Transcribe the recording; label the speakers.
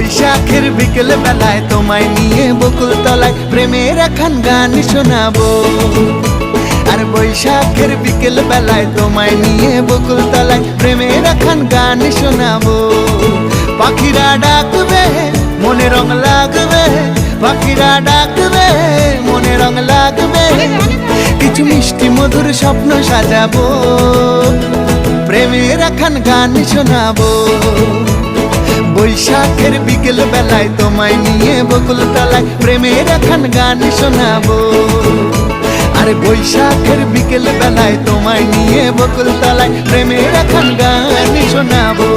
Speaker 1: বৈশাখের বিকেল বেলায় তোমায় নিয়ে বকুল তলায় প্রেমের একখান গান শোনাবো। আর বৈশাখের বিকেল বেলায় তোমায় নিয়ে বকুল তলায় প্রেমের একখান গান শোনাবো। পাখিরা ডাকবে মনে রং লাগবে, পাখিরা ডাকবে মনে রং লাগবে, কিছু মিষ্টি মধুর স্বপ্ন সাজাবো, প্রেমের একখান গান শোনাবো। বৈশাখের বিকেল বেলায় তোমায় নিয়ে বকুল তলায় প্রেমের একখান গান শোনাবো। আরে বৈশাখের বিকেল বেলায় তোমায় নিয়ে বকুল তলায় প্রেমের একখান গান শোনাবো।